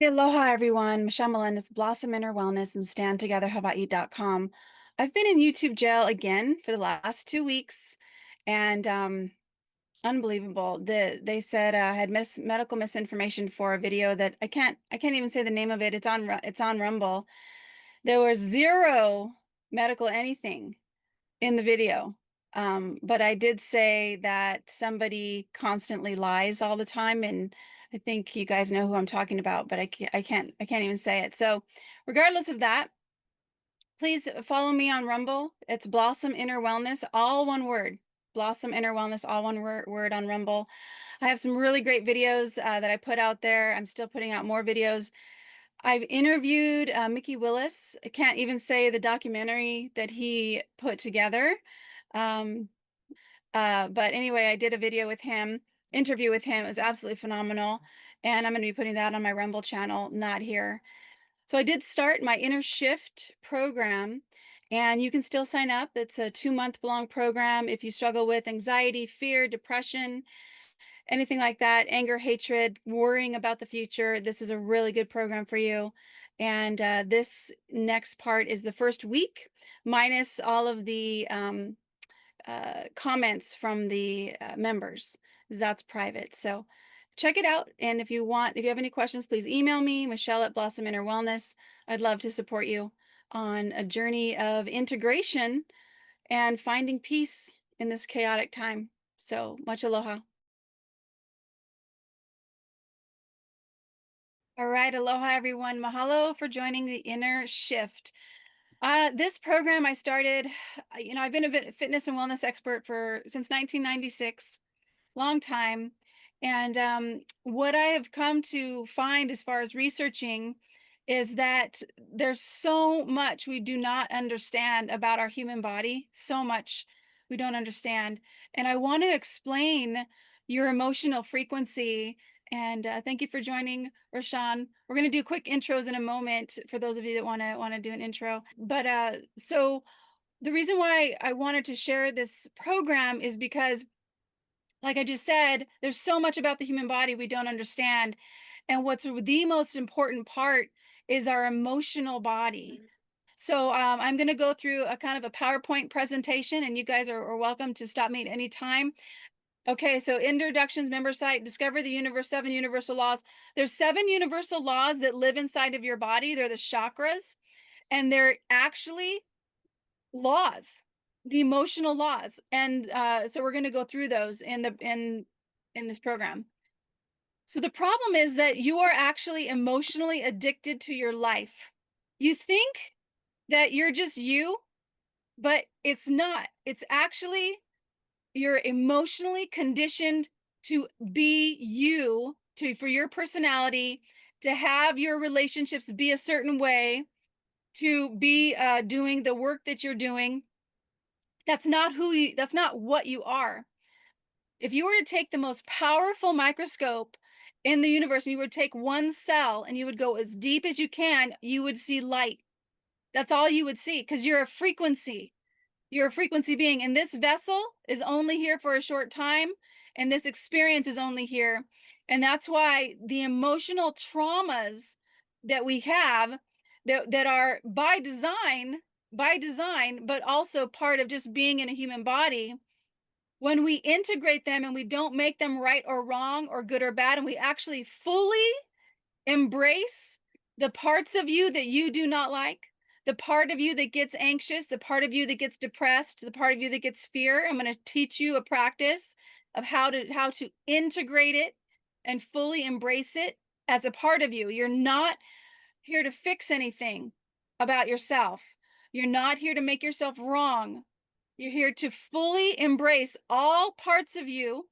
Aloha, everyone. Michelle Melendez, Blossom Inner Wellness, and StandTogetherHowAboutYou.com. I've been in YouTube jail again for the last 2 weeks, and unbelievable. They said I had medical misinformation for a video that I can't even say the name of it. It's on Rumble. There was zero medical anything in the video. But I did say that somebody constantly lies all the time, and I think you guys know who I'm talking about, but I can't even say it. So regardless of that, please follow me on Rumble. It's Blossom Inner Wellness, all one word. Blossom Inner Wellness, all one word on Rumble. I have some really great videos that I put out there. I'm still putting out more videos. I've interviewed Mickey Willis. I can't even say the documentary that he put together. Um, but anyway, I did a video with him, interview with him. It was absolutely phenomenal. And I'm going to be putting that on my Rumble channel, not here. So I did start my Inner Shift program, and you can still sign up. It's a 2-month long program. If you struggle with anxiety, fear, depression, anything like that, anger, hatred, worrying about the future, this is a really good program for you. And this next part is the first week, minus all of the comments from the members. That's private. So check it out. And if you have any questions, please email me, Michelle at Blossom Inner Wellness. I'd love to support you on a journey of integration and finding peace in this chaotic time. So much aloha. All right, aloha everyone. Mahalo for joining the Inner Shift. This program I started, I've been a fitness and wellness expert since 1996. Long time. And what I have come to find as far as researching is that there's so much we do not understand about our human body, so much we don't understand. And I want to explain your emotional frequency. And thank you for joining, Rashawn. We're going to do quick intros in a moment for those of you that want to do an intro. But so the reason why I wanted to share this program is because, like I just said, there's so much about the human body we don't understand. And what's the most important part is our emotional body. So I'm going to go through a kind of a PowerPoint presentation, and you guys are welcome to stop me at any time. Okay, so introductions, member site, discover the universe, 7 universal laws. There's 7 universal laws that live inside of your body. They're the chakras, and they're actually laws, the emotional laws. And so we're going to go through those in this program. So the problem is that you are actually emotionally addicted to your life. You think that you're just you, but it's not. It's actually you're emotionally conditioned to be you, to for your personality, to have your relationships be a certain way, to be doing the work that you're doing. That's not what you are. If you were to take the most powerful microscope in the universe and you would take one cell and you would go as deep as you can, you would see light. That's all you would see, because you're a frequency. You're a frequency being, and this vessel is only here for a short time, and this experience is only here. And that's why the emotional traumas that we have, that are by design, but also part of just being in a human body, when we integrate them and we don't make them right or wrong or good or bad, and we actually fully embrace the parts of you that you do not like, the part of you that gets anxious, the part of you that gets depressed, the part of you that gets fear. I'm going to teach you a practice of how to integrate it and fully embrace it as a part of you. You're not here to fix anything about yourself. You're not here to make yourself wrong. You're here to fully embrace all parts of you,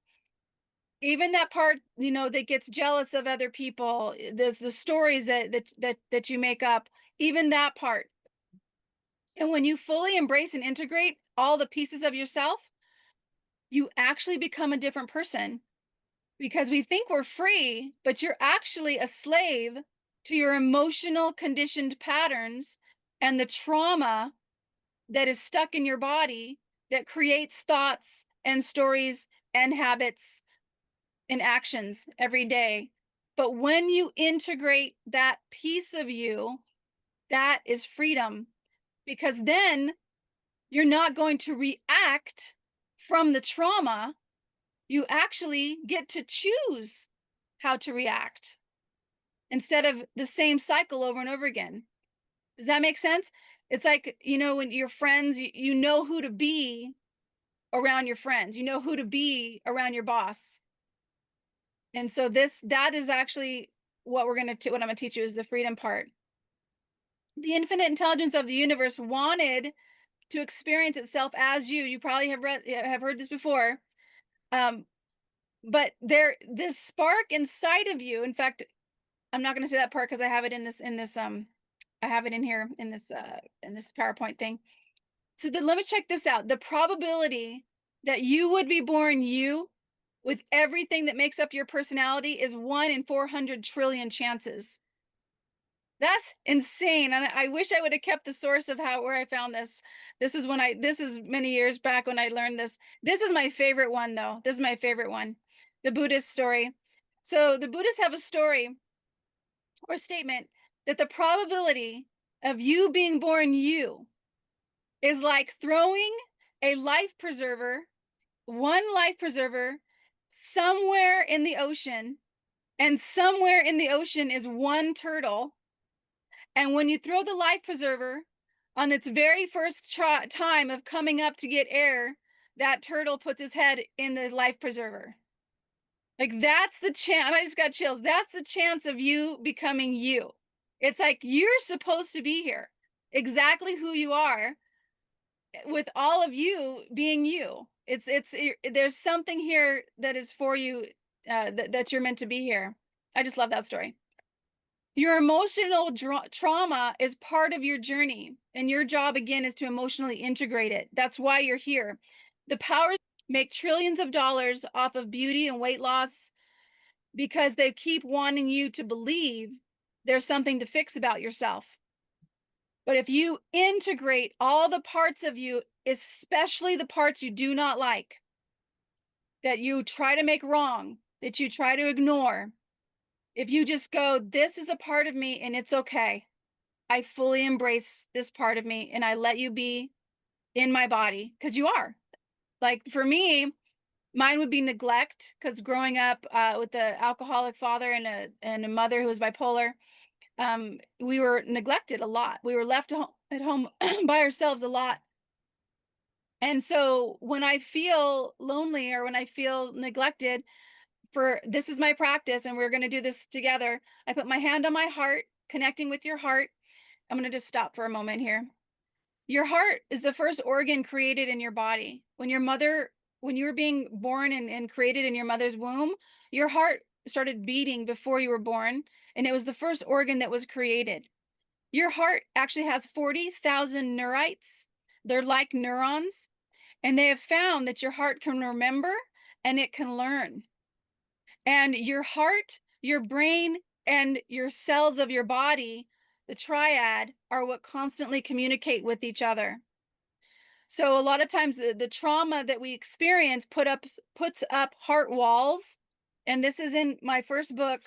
even that part, that gets jealous of other people, the stories that you make up, even that part. And when you fully embrace and integrate all the pieces of yourself, you actually become a different person, because we think we're free, but you're actually a slave to your emotional conditioned patterns and the trauma that is stuck in your body that creates thoughts and stories and habits and actions every day But when you integrate that piece of you, that is freedom, because then you're not going to react from the trauma. You actually get to choose how to react instead of the same cycle over and over again. Does that make sense? It's like, when your friends, you know who to be around your friends, you know who to be around your boss. And so that is actually what what I'm going to teach you is the freedom part. The infinite intelligence of the universe wanted to experience itself as you. You probably have heard this before. Um, but this spark inside of you. In fact, I'm not going to say that part because I have it I have it in here in this PowerPoint thing. So let me check this out. The probability that you would be born you with everything that makes up your personality is 1 in 400 trillion chances. That's insane. And I wish I would have kept the source of where I found this. This is many years back when I learned this. This is my favorite one though. This is my favorite one. The Buddhist story. So the Buddhists have a story or statement that the probability of you being born you is like throwing a life preserver, one life preserver, somewhere in the ocean, and somewhere in the ocean is one turtle. And when you throw the life preserver on its very first time of coming up to get air, that turtle puts his head in the life preserver. Like that's the chance. I just got chills. That's the chance of you becoming you. It's like you're supposed to be here, exactly who you are, with all of you being you. There's something here that is for you, that you're meant to be here. I just love that story. Your emotional trauma is part of your journey, and your job again is to emotionally integrate it. That's why you're here. The powers make trillions of dollars off of beauty and weight loss because they keep wanting you to believe there's something to fix about yourself. But if you integrate all the parts of you, especially the parts you do not like, that you try to make wrong, that you try to ignore, if you just go, this is a part of me and it's okay. I fully embrace this part of me and I let you be in my body, because you are. Like for me, mine would be neglect, because growing up with an alcoholic father and a mother who was bipolar, we were neglected a lot. We were left at home by ourselves a lot. And so when I feel lonely or when I feel neglected, this is my practice, and we're going to do this together. I put my hand on my heart, connecting with your heart. I'm going to just stop for a moment here. Your heart is the first organ created in your body. When you were being born and created in your mother's womb, your heart started beating before you were born, and it was the first organ that was created. Your heart actually has 40,000 neurites. They're like neurons, and they have found that your heart can remember and it can learn. And your heart, your brain, and your cells of your body, the triad, are what constantly communicate with each other. So a lot of times the trauma that we experience puts up heart walls. And this is in my first book,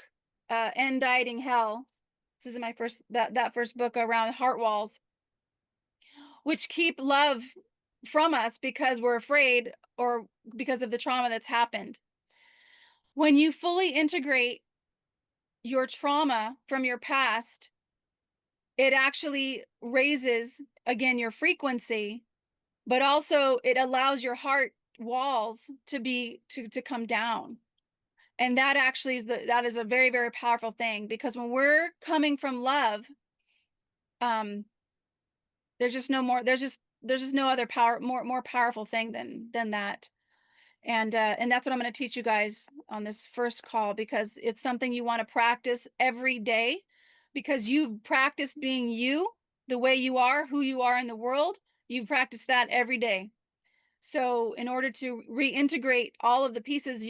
End Dieting Hell. This is in my that first book around heart walls, which keep love from us because we're afraid or because of the trauma that's happened. When you fully integrate your trauma from your past, it actually raises again your frequency, but also it allows your heart walls to come down. And that actually that is a very, very powerful thing, because when we're coming from love, there's just no other more powerful thing than that. And that's what I'm going to teach you guys on this first call, because it's something you want to practice every day, because you've practiced being you, the way you are, who you are in the world. You've practiced that every day. So in order to reintegrate all of the pieces,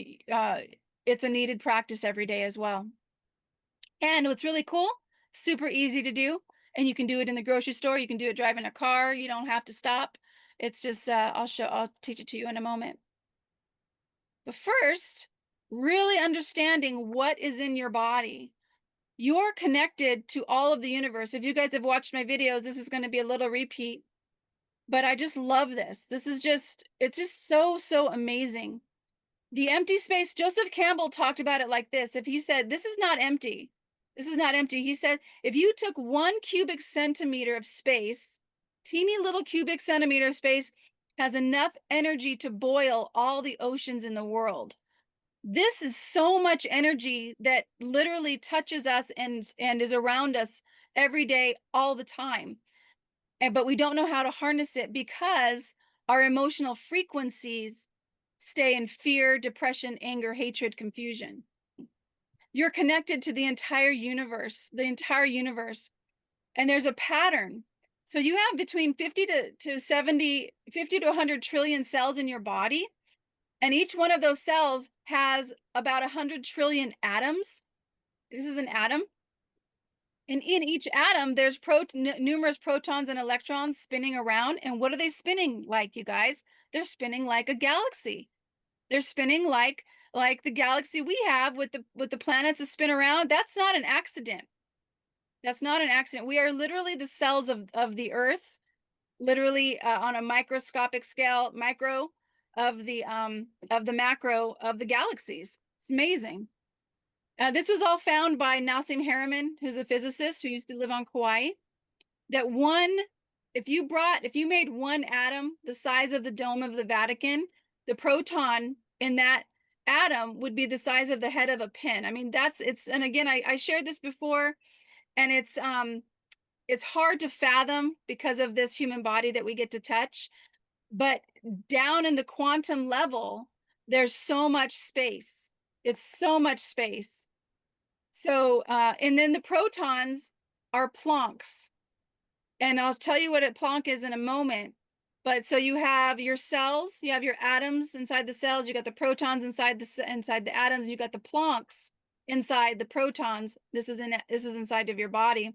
it's a needed practice every day as well. And what's really cool, super easy to do. And you can do it in the grocery store. You can do it driving a car. You don't have to stop. It's just, I'll teach it to you in a moment. But first, really understanding what is in your body. You're connected to all of the universe. If you guys have watched my videos, this is going to be a little repeat, but I just love this. This is just, it's just so, so amazing. The empty space, Joseph Campbell talked about it like this. If he said, this is not empty, this is not empty. He said, if you took 1 cubic centimeter of space, teeny little cubic centimeter of space has enough energy to boil all the oceans in the world. This is so much energy that literally touches us and is around us every day, all the time. But we don't know how to harness it because our emotional frequencies stay in fear, depression, anger, hatred, confusion. You're connected to the entire universe, the entire universe. And there's a pattern. So you have between 50 to 70, 50 to 100 trillion cells in your body. And each one of those cells has about 100 trillion atoms. This is an atom. And in each atom, there's numerous protons and electrons spinning around. And what are they spinning like, you guys? They're spinning like a galaxy. They're spinning like the galaxy we have with the planets that spin around. That's not an accident. That's not an accident. We are literally the cells of the earth, literally on a microscopic scale, micro of the macro of the galaxies. It's amazing. This was all found by Nassim Haramein, who's a physicist who used to live on Kauai. That if you made one atom the size of the dome of the Vatican, the proton in that atom would be the size of the head of a pin. I mean, and again, I shared this before, and it's hard to fathom because of this human body that we get to touch. But down in the quantum level, there's so much space. It's so much space. So, and then the protons are Plancks. And I'll tell you what a Planck is in a moment. But so you have your cells, you have your atoms inside the cells, you got the protons inside the atoms, you got the Plancks inside the protons. This is inside of your body.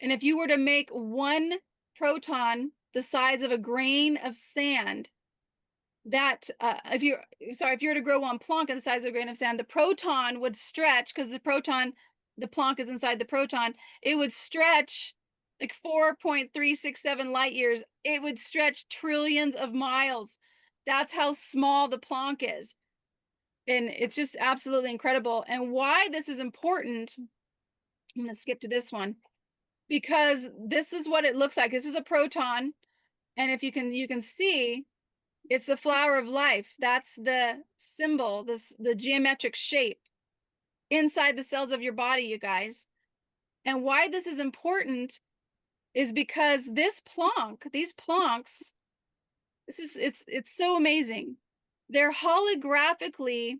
And if you were to make one proton the size of a grain of sand, that if you were to grow one Planck the size of a grain of sand, the proton would stretch, because the Planck is inside the proton, it would stretch like 4.367 light years. It would stretch trillions of miles. That's how small the Planck is. And it's just absolutely incredible. And why this is important, I'm going to skip to this one, because this is what it looks like. This is a proton. And if you can see, it's the flower of life. That's the symbol, the geometric shape inside the cells of your body, you guys. And why this is important is because these Plancks, it's so amazing. They're holographically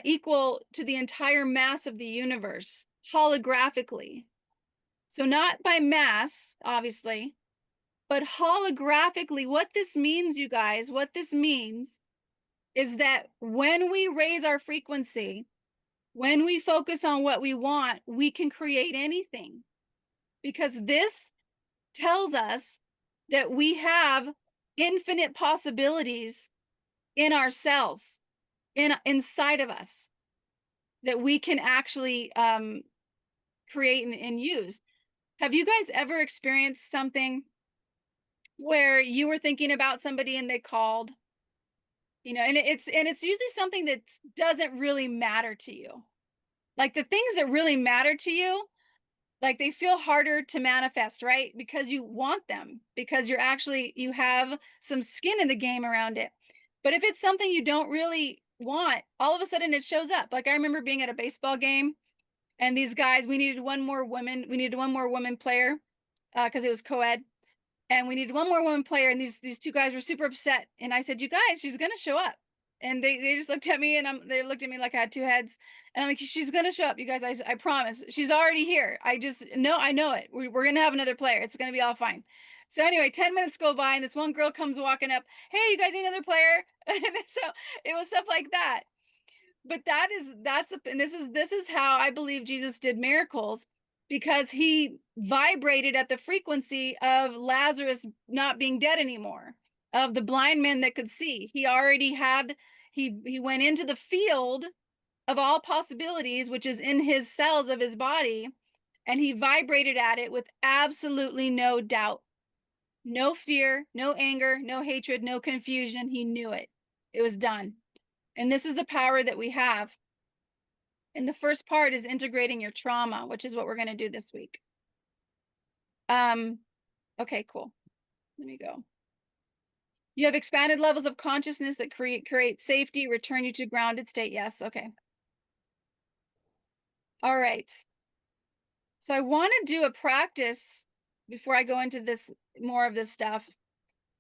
equal to the entire mass of the universe, holographically. So not by mass, obviously, but holographically. What this means, you guys, what this means is that when we raise our frequency, when we focus on what we want, we can create anything. Because this tells us that we have infinite possibilities in ourselves, inside of us, that we can actually create and use. Have you guys ever experienced something where you were thinking about somebody and they called? And it's usually something that doesn't really matter to you. Like the things that really matter to you, like they feel harder to manifest, right? Because you want them, because you have some skin in the game around it. But if it's something you don't really want, all of a sudden it shows up. Like I remember being at a baseball game, and these guys, we needed one more woman player, because it was co-ed. And we needed one more woman player, and these two guys were super upset. And I said, "You guys, she's gonna show up." And they just looked at me, and they looked at me like I had two heads. And I'm like, "She's gonna show up, you guys. I promise. She's already here. I know it. We're gonna have another player. It's gonna be all fine." So anyway, 10 minutes go by, and this one girl comes walking up. "Hey, you guys need another player?" And so it was stuff like that. But this is how I believe Jesus did miracles, because he vibrated at the frequency of Lazarus not being dead anymore, of the blind man that could see. He already had He went into the field of all possibilities, which is in his cells of his body, and he vibrated at it with absolutely no doubt, no fear, no anger, no hatred, no confusion. He knew it. It was done. And this is the power that we have. And the first part is integrating your trauma, which is what we're going to do this week. Okay, cool. Let me go. You have expanded levels of consciousness that create safety, return you to grounded state. Yes, okay. All right. So I want to do a practice before I go into this more of this stuff.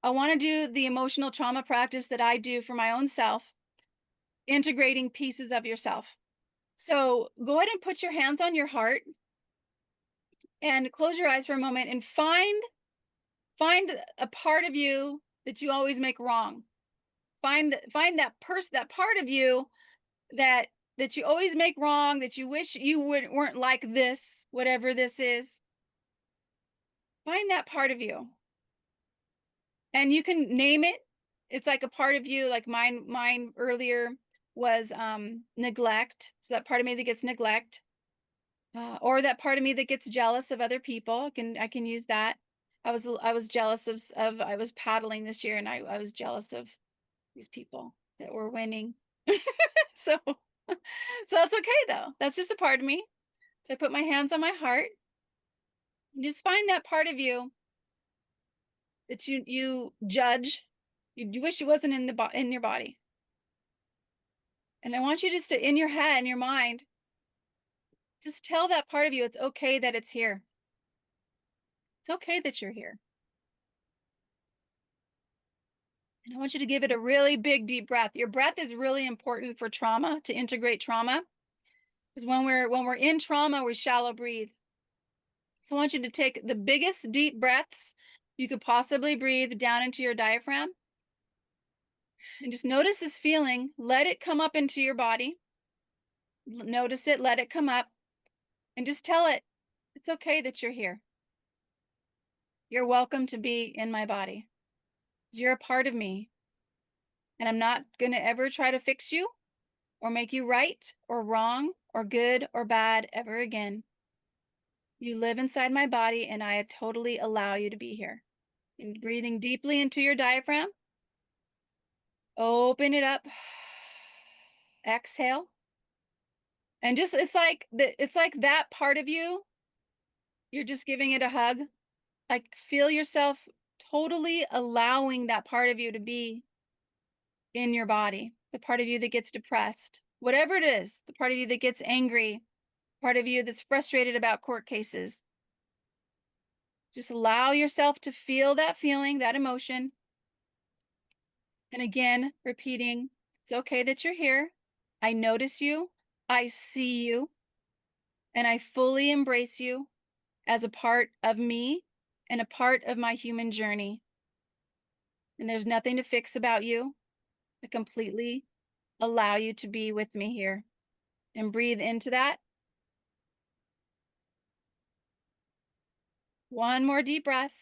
I want to do the emotional trauma practice that I do for my own self, integrating pieces of yourself. So go ahead and put your hands on your heart and close your eyes for a moment and find a part of you that you always make wrong. Find that part of you that you always make wrong, that you wish you weren't like this, whatever this is. Find that part of you. And you can name it. It's like a part of you, like mine earlier was neglect. So that part of me that gets neglect. Or that part of me that gets jealous of other people. I can use that. I was jealous of I was paddling this year and I was jealous of these people that were winning. So that's okay though. That's just a part of me. So I put my hands on my heart. And just find that part of you that you judge. You wish it wasn't in your body. And I want you just to, in your head, in your mind, just tell that part of you it's okay that it's here. It's okay that you're here. And I want you to give it a really big, deep breath. Your breath is really important for trauma, to integrate trauma. Because when we're in trauma, we shallow breathe. So I want you to take the biggest deep breaths you could possibly breathe down into your diaphragm. And just notice this feeling. Let it come up into your body. Notice it, let it come up. And just tell it, it's okay that you're here. You're welcome to be in my body. You're a part of me. And I'm not going to ever try to fix you or make you right or wrong or good or bad ever again. You live inside my body and I totally allow you to be here. And breathing deeply into your diaphragm. Open it up. Exhale. And just it's like that part of you. You're just giving it a hug. Like feel yourself totally allowing that part of you to be in your body. The part of you that gets depressed, whatever it is, the part of you that gets angry, part of you that's frustrated about court cases. Just allow yourself to feel that feeling, that emotion. And again, repeating, it's okay that you're here. I notice you. I see you. And I fully embrace you as a part of me and a part of my human journey. And there's nothing to fix about you. I completely allow you to be with me here. And breathe into that. One more deep breath.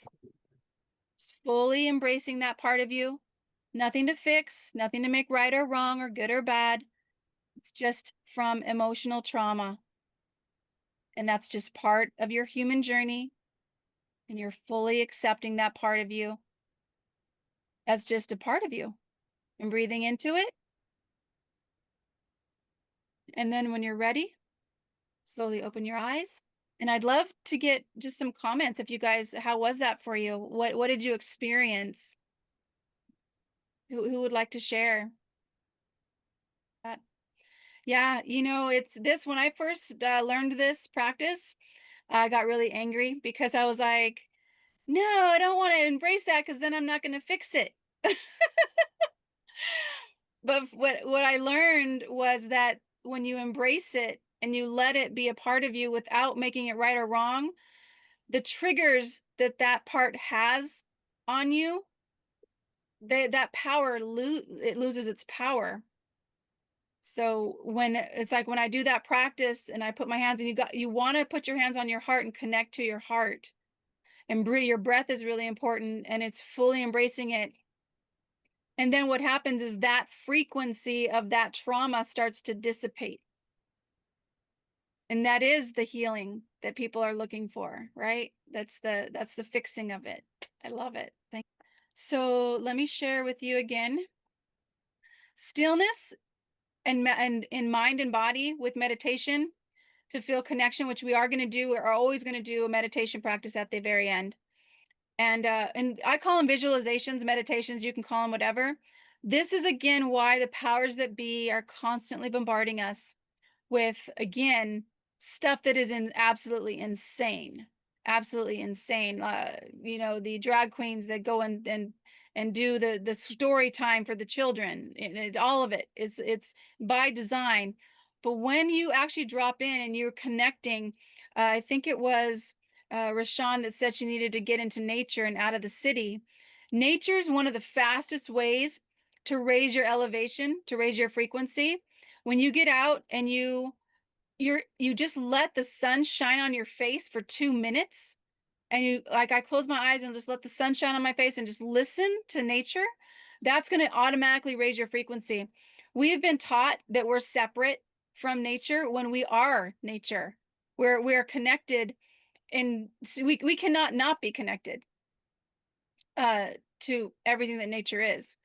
Just fully embracing that part of you. Nothing to fix, nothing to make right or wrong or good or bad. It's just from emotional trauma. And that's just part of your human journey. And you're fully accepting that part of you as just a part of you and breathing into it. And then when you're ready, slowly open your eyes. And I'd love to get just some comments if you guys, how was that for you? What did you experience? Who would like to share that? Yeah, it's this, when I first learned this practice, I got really angry because I was like, no, I don't want to embrace that because then I'm not going to fix it. But what I learned was that when you embrace it and you let it be a part of you without making it right or wrong, the triggers that part has on you, that power it loses its power. So when it's like when I do that practice and I put my hands, and you want to put your hands on your heart and connect to your heart, and breathe. Your breath is really important, and it's fully embracing it. And then what happens is that frequency of that trauma starts to dissipate. And that is the healing that people are looking for, right? That's the fixing of it. I love it. Thank you. So let me share with you again. Stillness and in mind and body with meditation to feel connection, which we are going to do. We're always going to do a meditation practice at the very end. And I call them visualizations, meditations, you can call them whatever. This is again why the powers that be are constantly bombarding us with, again, stuff that is absolutely insane. Absolutely insane. The drag queens that go and do the story time for the children. All of it is, it's by design. But when you actually drop in and you're connecting, I think it was Rashawn that said she needed to get into nature and out of the city. Nature is one of the fastest ways to raise your elevation, to raise your frequency. When you get out and you just let the sun shine on your face for 2 minutes, and you, like, I close my eyes and just let the sun shine on my face and just listen to nature, that's going to automatically raise your frequency. We have been taught that we're separate from nature when we are nature. We're connected, and so we cannot not be connected to everything that nature is.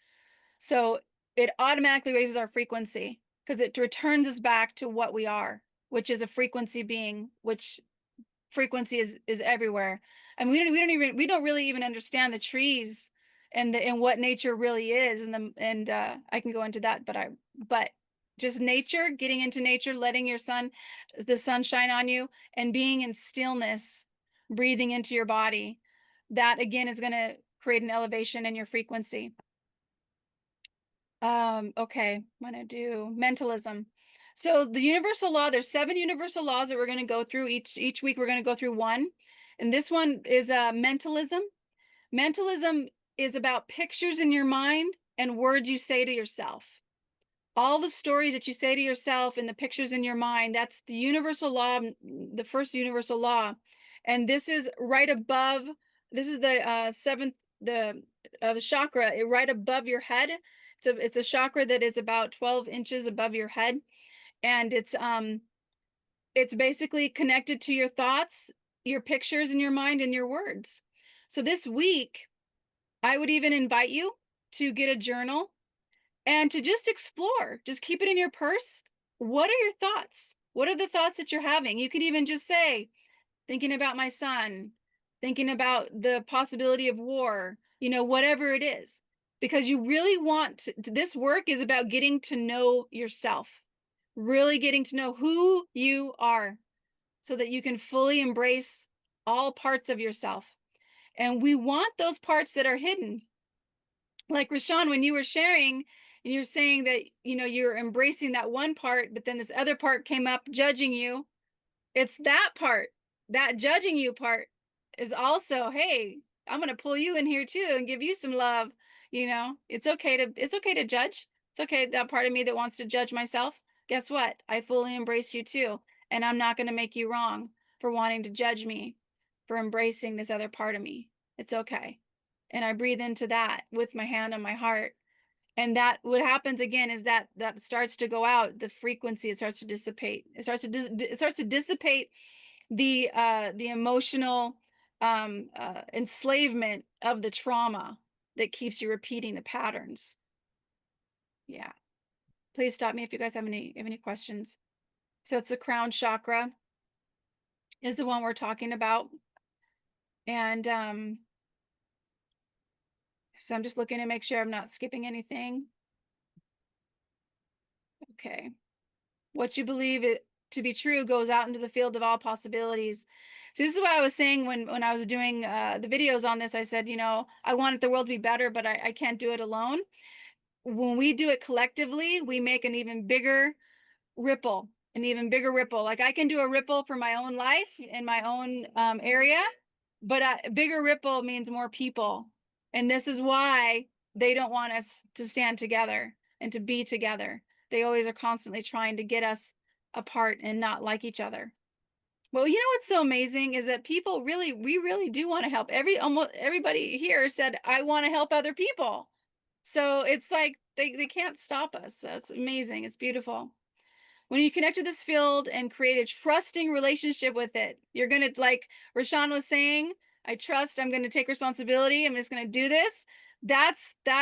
So it automatically raises our frequency because it returns us back to what we are, which is a frequency being, which frequency is everywhere. I mean, we don't really even understand the trees and what nature really is. And I can go into that, but just nature, getting into nature, letting the sun shine on you, and being in stillness, breathing into your body, that again is going to create an elevation in your frequency. Okay, I'm gonna do mentalism. So the universal law, there's 7 universal laws that we're gonna go through. Each week we're gonna go through one. And this one is mentalism. Mentalism is about pictures in your mind and words you say to yourself. All the stories that you say to yourself and the pictures in your mind, that's the universal law, the first universal law. And this is right above, this is the seventh, the chakra, right above your head. It's a chakra that is about 12 inches above your head. And it's basically connected to your thoughts, your pictures in your mind, and your words. So this week, I would even invite you to get a journal and to just explore, just keep it in your purse. What are your thoughts? What are the thoughts that you're having? You could even just say, thinking about my son, thinking about the possibility of war, whatever it is, because you really this work is about getting to know yourself, really getting to know who you are so that you can fully embrace all parts of yourself. And we want those parts that are hidden. Like Rashawn, when you were sharing, and you're saying that, you're embracing that one part, but then this other part came up judging you. It's that part, that judging you part is also, hey, I'm going to pull you in here too and give you some love. It's okay to judge. It's okay. That part of me that wants to judge myself. Guess what? I fully embrace you too. And I'm not going to make you wrong for wanting to judge me, for embracing this other part of me. It's okay. And I breathe into that with my hand on my heart. And that, what happens again is that starts to go out, the frequency, it starts to dissipate. It starts to dissipate the emotional enslavement of the trauma that keeps you repeating the patterns. Yeah. Please stop me if you guys have any questions. So it's the crown chakra is the one we're talking about. And so I'm just looking to make sure I'm not skipping anything. Okay. What you believe it to be true goes out into the field of all possibilities. So this is what I was saying when I was doing the videos on this. I said, I want the world to be better, but I can't do it alone. When we do it collectively, we make an even bigger ripple, Like I can do a ripple for my own life in my own area, but a bigger ripple means more people. And this is why they don't want us to stand together and to be together. They always are constantly trying to get us apart and not like each other. Well, what's so amazing is that we really do want to help. Almost everybody here said, I want to help other people. So it's like they can't stop us. So it's amazing. It's beautiful. When you connect to this field and create a trusting relationship with it, you're going to, like Rashawn was saying, I trust, I'm going to take responsibility. I'm just going to do this. That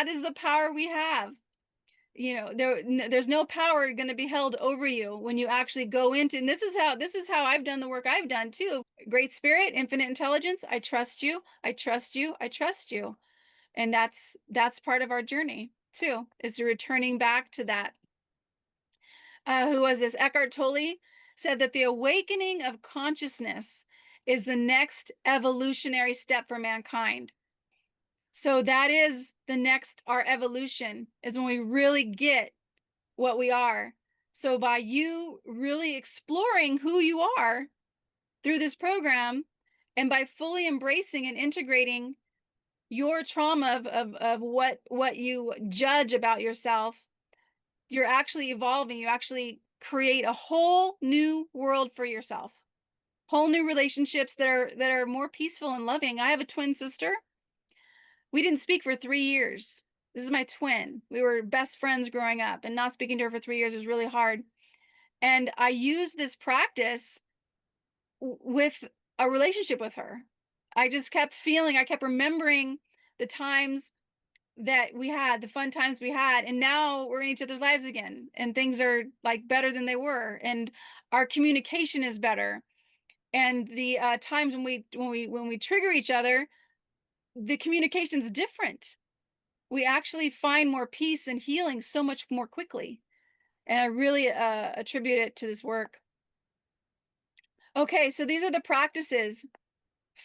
is the power we have. You know, there's no power going to be held over you when you actually go into, and this is how I've done the work I've done too. Great spirit, infinite intelligence. I trust you. I trust you. I trust you. And that's part of our journey too, is returning back to that. Who was this? Eckhart Tolle said that the awakening of consciousness is the next evolutionary step for mankind. So that is the next, our evolution is when we really get what we are. So by you really exploring who you are through this program, and by fully embracing and integrating your trauma of what you judge about yourself, you're actually evolving. You actually create a whole new world for yourself, whole new relationships that are more peaceful and loving. I have a twin sister. We didn't speak for 3 years. This is my twin. We were best friends growing up, and not speaking to her for 3 years was really hard. And I used this practice with a relationship with her. I just kept feeling, I kept remembering the times that we had, the fun times we had, and now we're in each other's lives again, and things are like better than they were, and our communication is better. And the times when we trigger each other, the communication's different. We actually find more peace and healing so much more quickly. And I really attribute it to this work. Okay, so these are the practices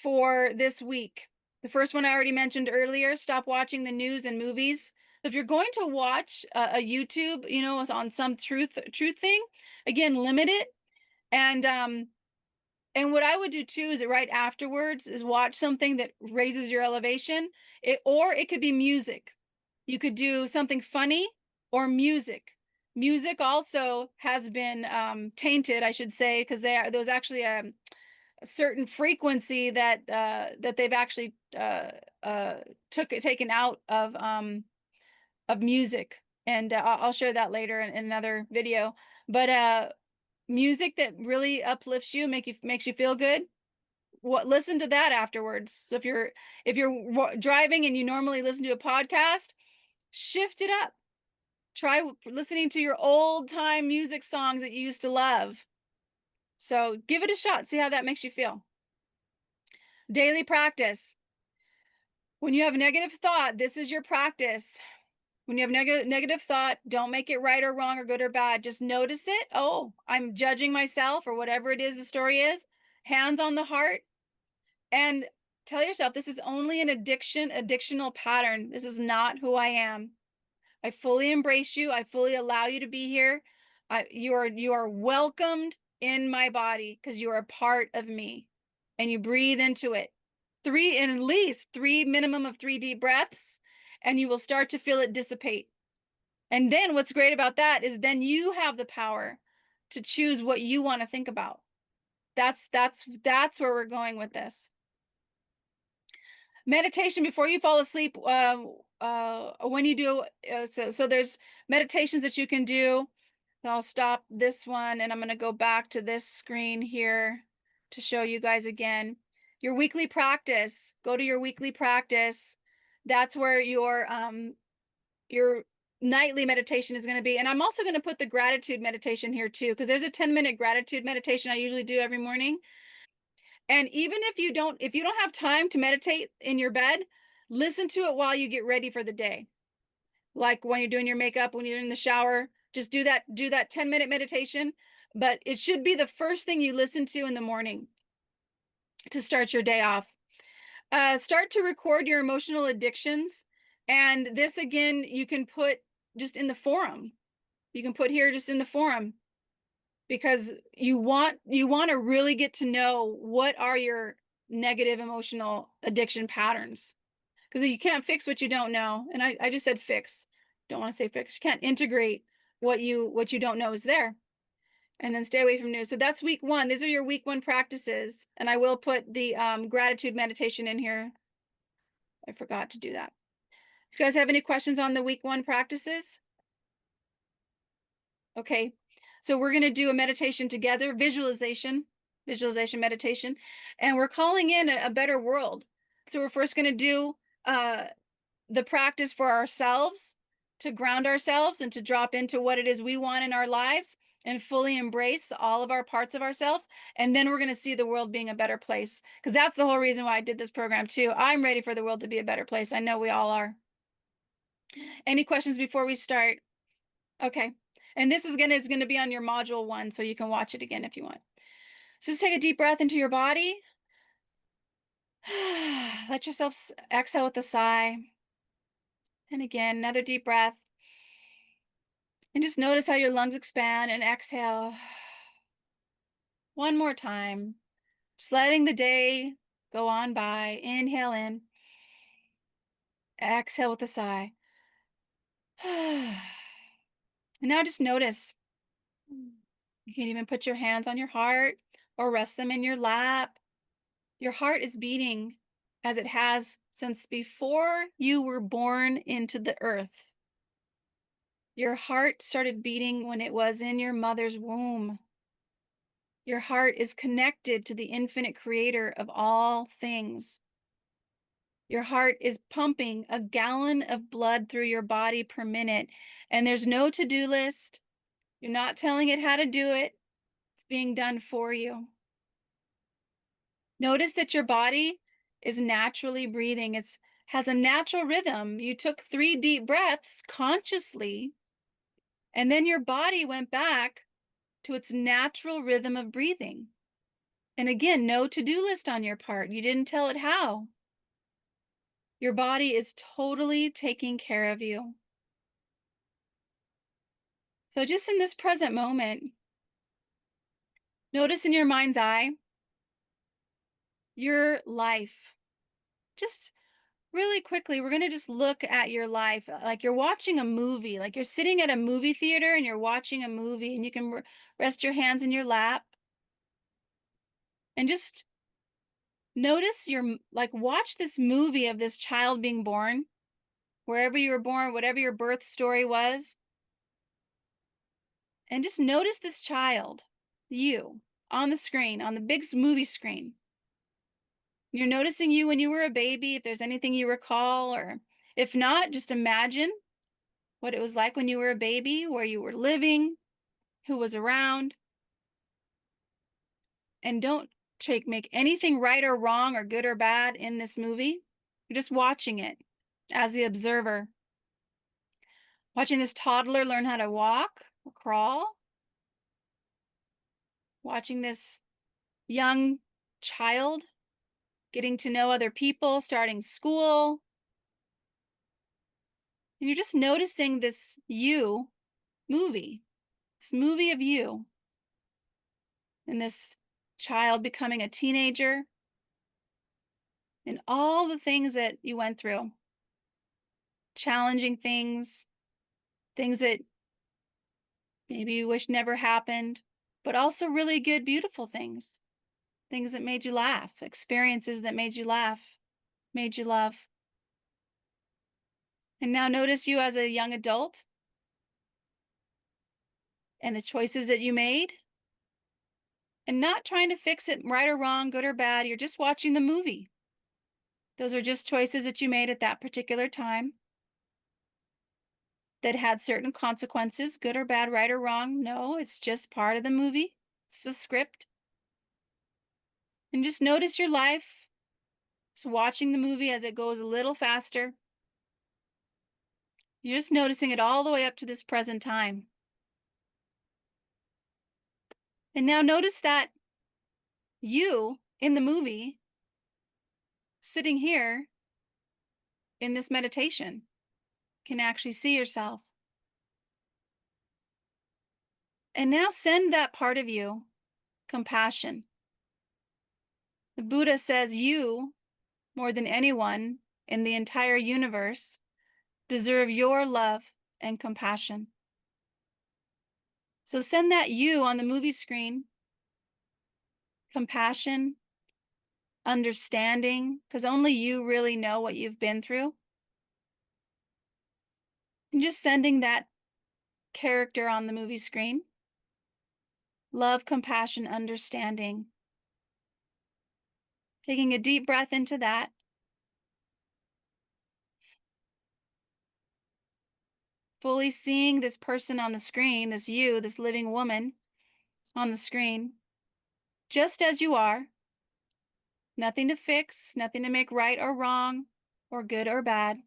for this week. The first one I already mentioned earlier, stop watching the news and movies. If you're going to watch a YouTube, you know, on some truth thing, again, limit it. And what I would do too is right afterwards is watch something that raises your elevation. Or it could be music. You could do something funny or music. Music also has been tainted, I should say, because there's actually a certain frequency that that they've actually taken out of music, and I'll share that later in another video. But music that really uplifts you, makes you feel good. Listen to that afterwards. So if you're driving and you normally listen to a podcast, shift it up. Try listening to your old time music songs that you used to love. So give it a shot. See how that makes you feel. Daily practice. When you have a negative thought, this is your practice. When you have negative thought, don't make it right or wrong or good or bad. Just notice it. Oh, I'm judging myself, or whatever it is the story is. Hands on the heart, and tell yourself this is only an addictional pattern. This is not who I am. I fully embrace you. I fully allow you to be here. You are welcomed in my body because you are a part of me. And you breathe into it. At least three, minimum of 3 deep breaths, and you will start to feel it dissipate. And then what's great about that is then you have the power to choose what you want to think about. That's where we're going with this. Meditation before you fall asleep. When you do, so there's meditations that you can do. I'll stop this one, and I'm going to go back to this screen here to show you guys again. Your weekly practice. Go to your weekly practice. That's where your nightly meditation is going to be. And I'm also going to put the gratitude meditation here too, because there's a 10-minute gratitude meditation I usually do every morning. And even if you don't have time to meditate in your bed, listen to it while you get ready for the day. Like when you're doing your makeup, when you're in the shower, just do that 10-minute meditation. But it should be the first thing you listen to in the morning to start your day off. Start to record your emotional addictions. And this, again, you can put just in the forum. You can put here just in the forum, because you want to really get to know what are your negative emotional addiction patterns, because you can't fix what you don't know. And I just said fix. Don't want to say fix. You can't integrate what you don't know is there. And then stay away from news. So that's week 1. These are your week 1 practices. And I will put the gratitude meditation in here. I forgot to do that. You guys have any questions on the week 1 practices? Okay. So we're going to do a meditation together, visualization meditation, and we're calling in a better world. So we're first going to do uh, the practice for ourselves to ground ourselves and to drop into what it is we want in our lives and fully embrace all of our parts of ourselves. And then we're going to see the world being a better place, because that's the whole reason why I did this program too. I'm ready for the world to be a better place. I know we all are. Any questions before we start? Okay. And this is gonna be on your module 1, so you can watch it again if you want. So just take a deep breath into your body. Let yourself exhale with a sigh. And again, another deep breath. And just notice how your lungs expand and exhale. One more time. Just letting the day go on by. Inhale in. Exhale with a sigh. And now just notice. You can even put your hands on your heart or rest them in your lap. Your heart is beating as it has since before you were born into the earth. Your heart started beating when it was in your mother's womb. Your heart is connected to the infinite creator of all things. Your heart is pumping a gallon of blood through your body per minute, and there's no to-do list. You're not telling it how to do it. It's being done for you. Notice that your body is naturally breathing. It has a natural rhythm. You took 3 deep breaths consciously, and then your body went back to its natural rhythm of breathing. And again, no to-do list on your part. You didn't tell it how. Your body is totally taking care of you. So just in this present moment, notice in your mind's eye your life. Just really quickly, we're going to just look at your life like you're watching a movie, like you're sitting at a movie theater and you're watching a movie, and you can rest your hands in your lap and just notice like watch this movie of this child being born, wherever you were born, whatever your birth story was, and just notice this child, you, on the screen, on the big movie screen. You're noticing you when you were a baby, if there's anything you recall, or if not, just imagine what it was like when you were a baby, where you were living, who was around. And don't make anything right or wrong or good or bad in this movie. You're just watching it as the observer. Watching this toddler learn how to walk or crawl. Watching this young child getting to know other people, starting school. And you're just noticing this movie, this movie of you, and this child becoming a teenager, and all the things that you went through, challenging things, things that maybe you wish never happened, but also really good, beautiful things, things that made you laugh, experiences that made you laugh, made you love. And now notice you as a young adult and the choices that you made, and not trying to fix it right or wrong, good or bad. You're just watching the movie. Those are just choices that you made at that particular time that had certain consequences, good or bad, right or wrong. No, it's just part of the movie. It's the script. And just notice your life, just watching the movie as it goes a little faster. You're just noticing it all the way up to this present time. And now notice that you in the movie, sitting here in this meditation, can actually see yourself. And now send that part of you compassion. The Buddha says you, more than anyone in the entire universe, deserve your love and compassion. So send that you on the movie screen, compassion, understanding, because only you really know what you've been through. And just sending that character on the movie screen love, compassion, understanding. Taking a deep breath into that. Fully seeing this person on the screen, this you, this living woman on the screen, just as you are. Nothing to fix, nothing to make right or wrong, or good or bad.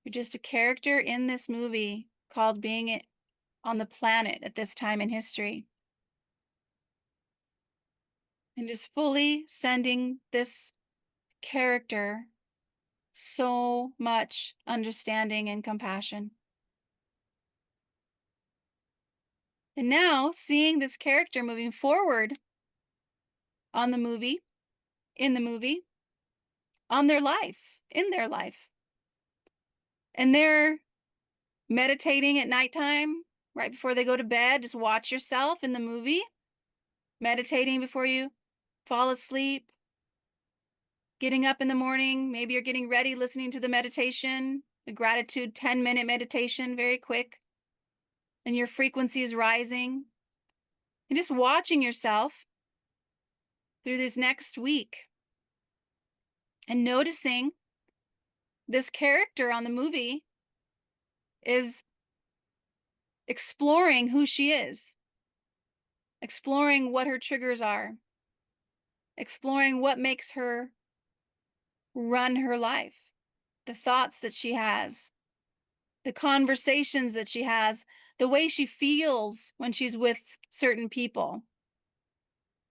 You're just a character in this movie called being on the planet at this time in history. And just fully sending this character so much understanding and compassion. And now seeing this character moving forward on the movie, in the movie, on their life, in their life. And they're meditating at nighttime, right before they go to bed. Just watch yourself in the movie, meditating before you fall asleep, getting up in the morning. Maybe you're getting ready, listening to the meditation, the gratitude 10-minute meditation, very quick. And your frequency is rising. And just watching yourself through this next week and noticing this character on the movie is exploring who she is, exploring what her triggers are, exploring what makes her run her life, the thoughts that she has, the conversations that she has, the way she feels when she's with certain people,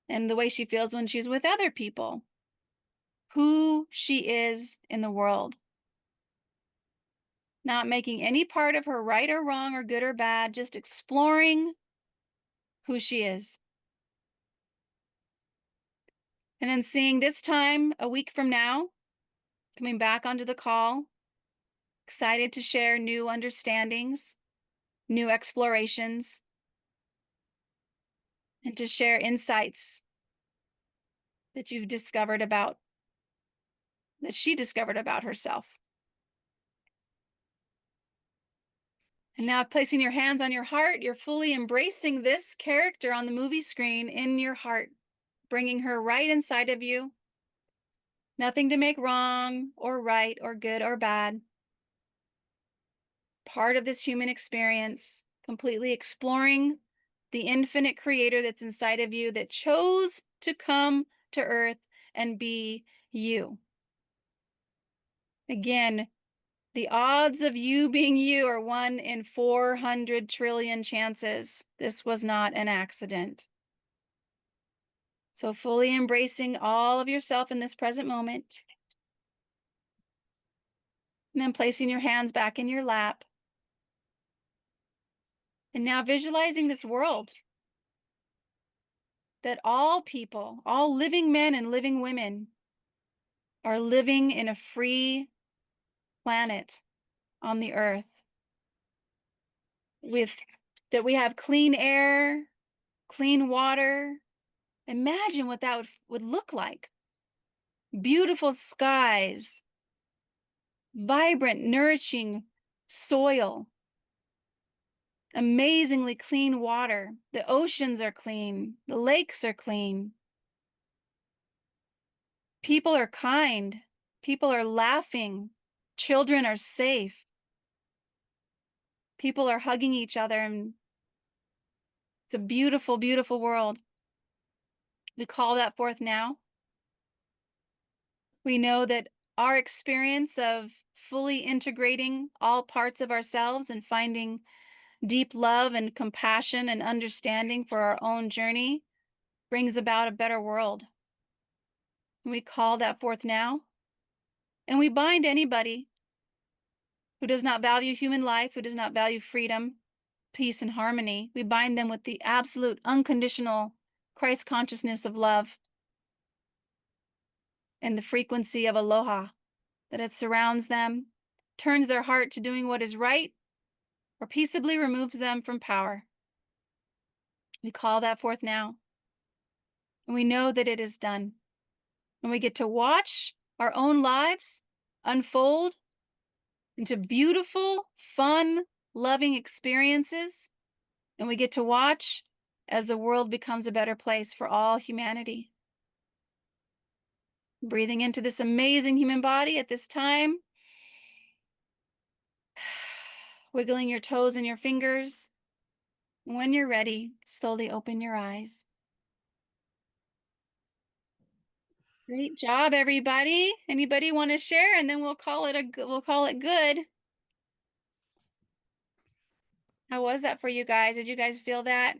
and the way she feels when she's with other people, who she is in the world. Not making any part of her right or wrong or good or bad, just exploring who she is. And then seeing this time a week from now, coming back onto the call, excited to share new understandings, new explorations, and to share insights that you've discovered about, that she discovered about herself. And now, placing your hands on your heart, you're fully embracing this character on the movie screen in your heart, bringing her right inside of you. Nothing to make wrong or right or good or bad. Part of this human experience, completely exploring the infinite creator that's inside of you that chose to come to earth and be you. Again, the odds of you being you are 1 in 400 trillion chances. This was not an accident. So fully embracing all of yourself in this present moment. And then placing your hands back in your lap. And now visualizing this world that all people, all living men and living women, are living in a free planet on the earth, with that we have clean air, clean water. Imagine what that would look like. Beautiful skies, vibrant, nourishing soil, amazingly clean water. The oceans are clean, the lakes are clean. People are kind, people are laughing, children are safe. People are hugging each other, and it's a beautiful, beautiful world. We call that forth now. We know that our experience of fully integrating all parts of ourselves and finding deep love and compassion and understanding for our own journey brings about a better world. And we call that forth now. And we bind anybody who does not value human life, who does not value freedom, peace, and harmony. We bind them with the absolute unconditional Christ consciousness of love and the frequency of aloha, that it surrounds them, turns their heart to doing what is right, or peaceably removes them from power. We call that forth now. And we know that it is done. And we get to watch our own lives unfold into beautiful, fun, loving experiences. And we get to watch as the world becomes a better place for all humanity. Breathing into this amazing human body at this time, wiggling your toes and your fingers. When you're ready, slowly open your eyes. Great job, everybody. Anybody want to share? And then we'll call it good. How was that for you guys? Did you guys feel that?